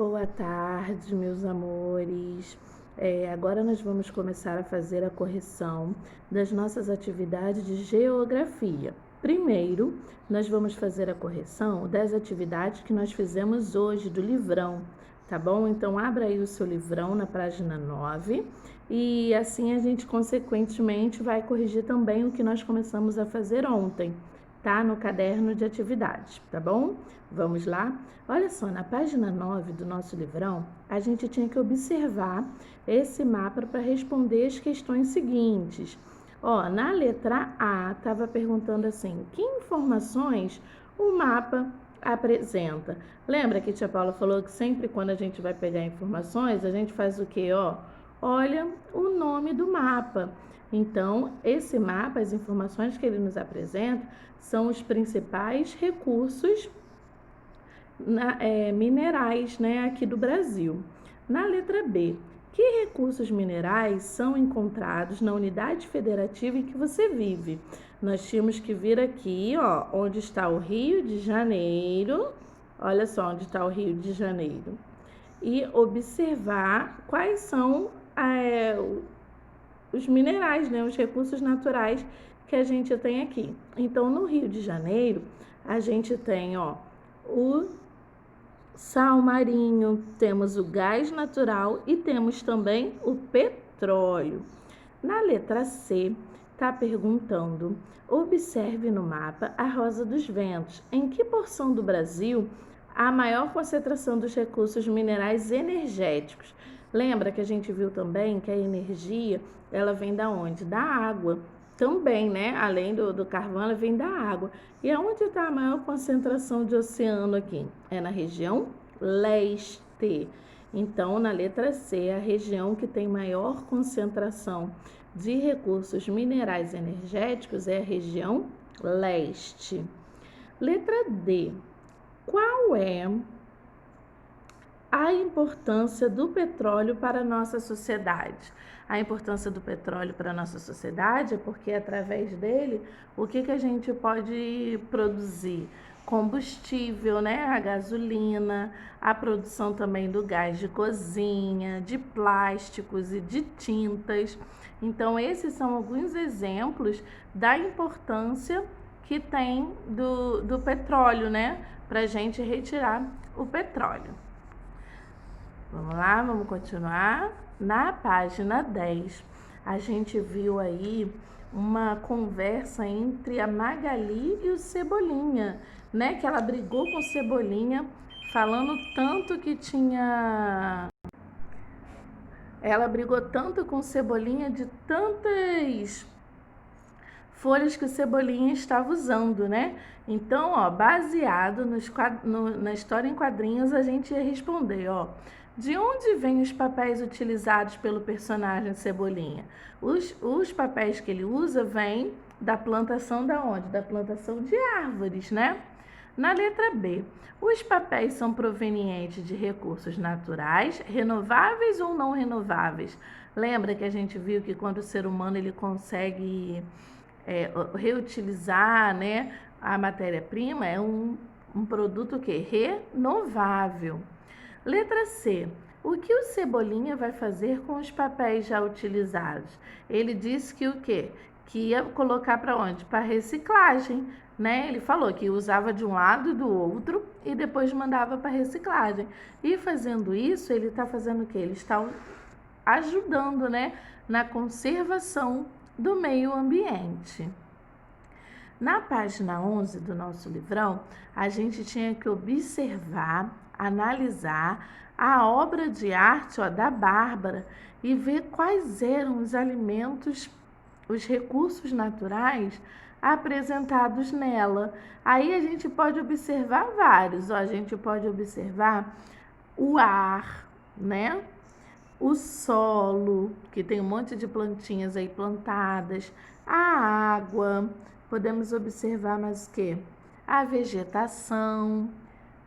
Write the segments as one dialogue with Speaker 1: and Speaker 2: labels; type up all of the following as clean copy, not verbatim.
Speaker 1: Boa tarde, meus amores. Agora nós vamos começar a fazer a correção das nossas atividades de geografia. Primeiro, nós vamos fazer a correção das atividades que nós fizemos hoje do livrão, tá bom? Então, abra aí o seu livrão na página 9 e assim a gente, consequentemente, vai corrigir também o que nós começamos a fazer ontem, tá? No caderno de atividades, tá bom? Vamos lá? Olha só, na página 9 do nosso livrão, a gente tinha que observar esse mapa para responder as questões seguintes. Ó, na letra A, estava perguntando assim, que informações o mapa apresenta? Lembra que a tia Paula falou que sempre quando a gente vai pegar informações, a gente faz o quê? Ó, olha o nome do mapa. Então, esse mapa, as informações que ele nos apresenta, são os principais recursos minerais, né, aqui do Brasil. Na letra B, que recursos minerais são encontrados na unidade federativa em que você vive? Nós tínhamos que vir aqui, ó, onde está o Rio de Janeiro. Olha só onde está o Rio de Janeiro. E observar quais são os minerais, né, os recursos naturais que a gente tem aqui. Então, no Rio de Janeiro, a gente tem, ó, o sal marinho, temos o gás natural e temos também o petróleo. Na letra C, está perguntando, observe no mapa a Rosa dos Ventos. Em que porção do Brasil há a maior concentração dos recursos minerais energéticos? Lembra que a gente viu também que a energia, ela vem da onde? Da água. Também, né? Além do carvão, ela vem da água. E aonde está a maior concentração de oceano aqui? É na região leste. Então, na letra C, a região que tem maior concentração de recursos minerais energéticos é a região leste. Letra D. Qual é a importância do petróleo para a nossa sociedade? A importância do petróleo para a nossa sociedade é porque, através dele, o que a gente pode produzir? Combustível, né? A gasolina, a produção também do gás de cozinha, de plásticos e de tintas. Então, esses são alguns exemplos da importância que tem do petróleo, né? Para a gente retirar o petróleo. Vamos lá, vamos continuar. Na página 10, a gente viu aí uma conversa entre a Magali e o Cebolinha, né? Que ela brigou com o Cebolinha, falando tanto que tinha... Ela brigou tanto com o Cebolinha de tantas folhas que o Cebolinha estava usando, né? Então, ó, baseado na história em quadrinhos, a gente ia responder, ó. De onde vêm os papéis utilizados pelo personagem Cebolinha? Os papéis que ele usa vêm da plantação da onde? Da plantação de árvores, né? Na letra B, os papéis são provenientes de recursos naturais, renováveis ou não renováveis? Lembra que a gente viu que quando o ser humano ele consegue reutilizar, né, a matéria-prima, é um produto que renovável. Letra C. O que o Cebolinha vai fazer com os papéis já utilizados? Ele disse que o quê? Que ia colocar para onde? Para reciclagem, né? Ele falou que usava de um lado e do outro e depois mandava para reciclagem. E fazendo isso, ele está fazendo o quê? Ele está ajudando, né, na conservação do meio ambiente. Na página 11 do nosso livrão, a gente tinha que observar, analisar a obra de arte, ó, da Bárbara e ver quais eram os alimentos, os recursos naturais apresentados nela. Aí a gente pode observar vários, ó, a gente pode observar o ar, né? O solo, que tem um monte de plantinhas aí plantadas, a água, podemos observar mais o quê? A vegetação,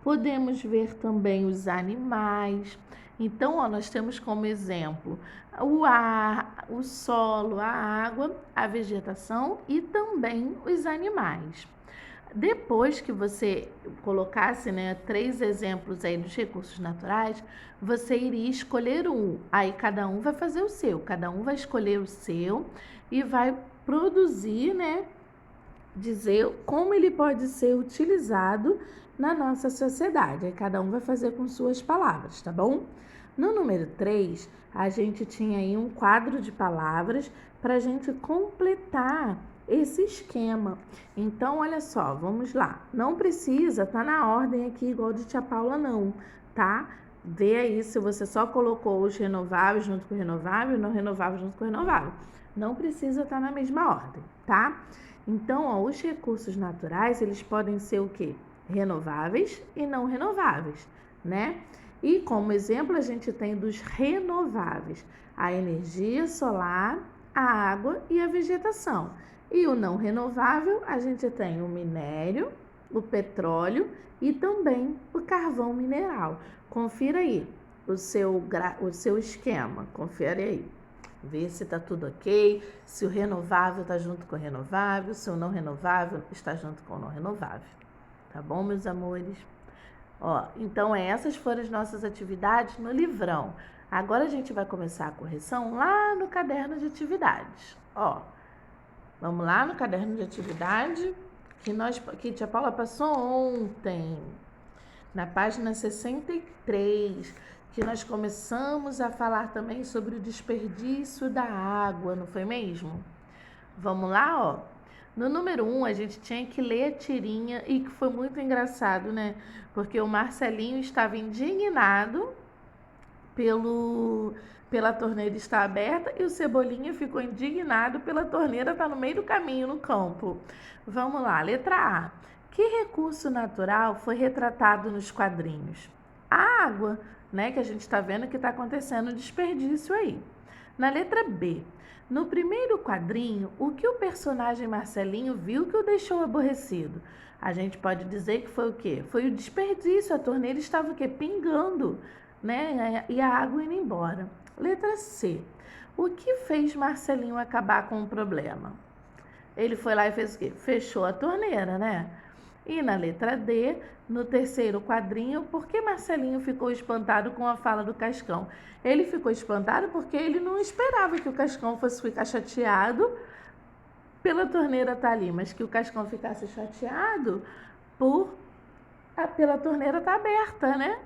Speaker 1: podemos ver também os animais. Então, ó, nós temos como exemplo o ar, o solo, a água, a vegetação e também os animais. Depois que você colocasse, né, 3 exemplos aí dos recursos naturais, você iria escolher um. Aí cada um vai fazer o seu, cada um vai escolher o seu e vai produzir, né, dizer como ele pode ser utilizado na nossa sociedade. Aí cada um vai fazer com suas palavras, tá bom? No número 3, a gente tinha aí um quadro de palavras para a gente completar esse esquema. Então, olha só, vamos lá. Não precisa tá na ordem aqui igual de tia Paula, não, tá? Vê aí se você só colocou os renováveis junto com o renovável e não renovável junto com o renovável. Não precisa estar na mesma ordem, tá? Então, ó, os recursos naturais, eles podem ser o quê? Renováveis e não renováveis, né? E como exemplo, a gente tem dos renováveis, a energia solar, a água e a vegetação. E o não renovável, a gente tem o minério, o petróleo e também o carvão mineral. Confira aí o seu esquema, confere aí. Vê se está tudo ok, se o renovável está junto com o renovável, se o não renovável está junto com o não renovável. Tá bom, meus amores? Ó, então essas foram as nossas atividades no livrão. Agora a gente vai começar a correção lá no caderno de atividades. Ó, vamos lá no caderno de atividade que tia Paula passou ontem, na página 63, que nós começamos a falar também sobre o desperdício da água, não foi mesmo? Vamos lá, ó. No número 1, a gente tinha que ler a tirinha e que foi muito engraçado, né? Porque o Marcelinho estava indignado pela torneira estar aberta e o Cebolinha ficou indignado pela torneira estar no meio do caminho no campo. Vamos lá, letra A. Que recurso natural foi retratado nos quadrinhos? A água, né? Que a gente está vendo que está acontecendo desperdício aí. Na letra B. No primeiro quadrinho, o que o personagem Marcelinho viu que o deixou aborrecido? A gente pode dizer que foi o quê? Foi o desperdício, a torneira estava o quê? Pingando, né? E a água indo embora. Letra C. O que fez Marcelinho acabar com o problema? Ele foi lá e fez o quê? Fechou a torneira, né? E na letra D, no terceiro quadrinho, por que Marcelinho ficou espantado com a fala do Cascão? Ele ficou espantado porque ele não esperava que o Cascão fosse ficar chateado pela torneira estar ali, mas que o Cascão ficasse chateado pela torneira estar aberta, né?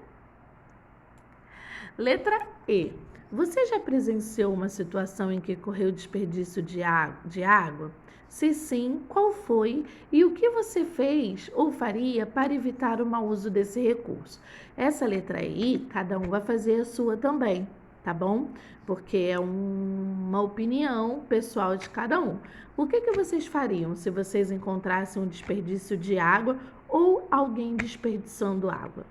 Speaker 1: Letra E. Você já presenciou uma situação em que ocorreu desperdício de água? Se sim, qual foi e o que você fez ou faria para evitar o mau uso desse recurso? Essa letra I, cada um vai fazer a sua também, tá bom? Porque é uma opinião pessoal de cada um. O que vocês fariam se vocês encontrassem um desperdício de água ou alguém desperdiçando água?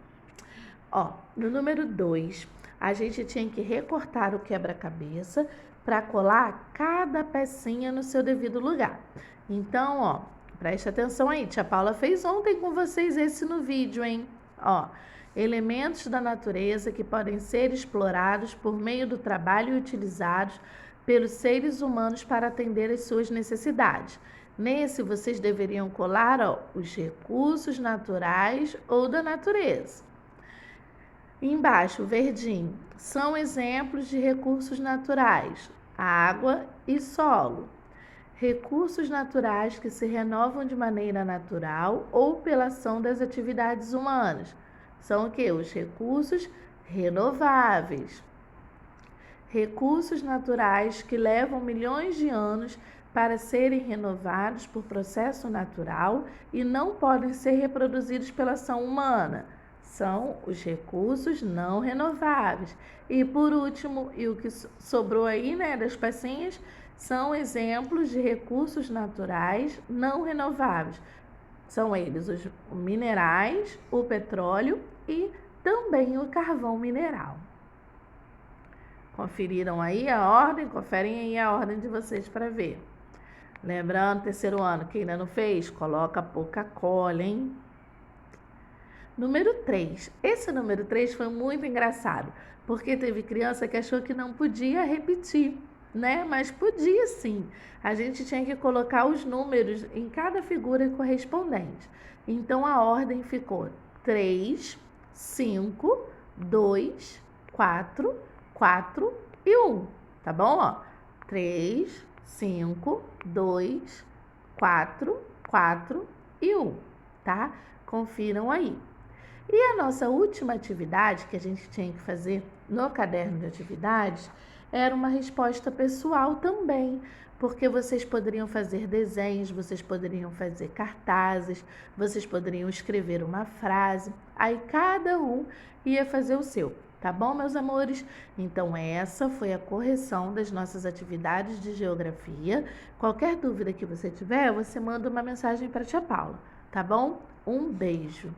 Speaker 1: Ó, no número 2, a gente tinha que recortar o quebra-cabeça para colar cada pecinha no seu devido lugar. Então, ó, preste atenção aí. Tia Paula fez ontem com vocês esse no vídeo, hein? Ó, elementos da natureza que podem ser explorados por meio do trabalho e utilizados pelos seres humanos para atender às suas necessidades. Nesse, vocês deveriam colar, ó, os recursos naturais ou da natureza. Embaixo, verdinho, são exemplos de recursos naturais: água e solo. Recursos naturais que se renovam de maneira natural ou pela ação das atividades humanas. São o quê? Os recursos renováveis. Recursos naturais que levam milhões de anos para serem renovados por processo natural e não podem ser reproduzidos pela ação humana. São os recursos não renováveis. E por último, e o que sobrou aí, né, das pecinhas, são exemplos de recursos naturais não renováveis. São eles os minerais, o petróleo e também o carvão mineral. Conferiram aí a ordem? Conferem aí a ordem de vocês para ver. Lembrando, terceiro ano, quem ainda não fez, coloca pouca cola, hein? Número 3. Esse número 3 foi muito engraçado, porque teve criança que achou que não podia repetir, né? Mas podia sim. A gente tinha que colocar os números em cada figura correspondente. Então a ordem ficou 3, 5, 2, 4, 4 e 1. Tá bom? Ó, 3, 5, 2, 4, 4 e 1. Tá? Confiram aí. E a nossa última atividade que a gente tinha que fazer no caderno de atividades era uma resposta pessoal também, porque vocês poderiam fazer desenhos, vocês poderiam fazer cartazes, vocês poderiam escrever uma frase, aí cada um ia fazer o seu, tá bom, meus amores? Então, essa foi a correção das nossas atividades de geografia. Qualquer dúvida que você tiver, você manda uma mensagem para a tia Paula, tá bom? Um beijo!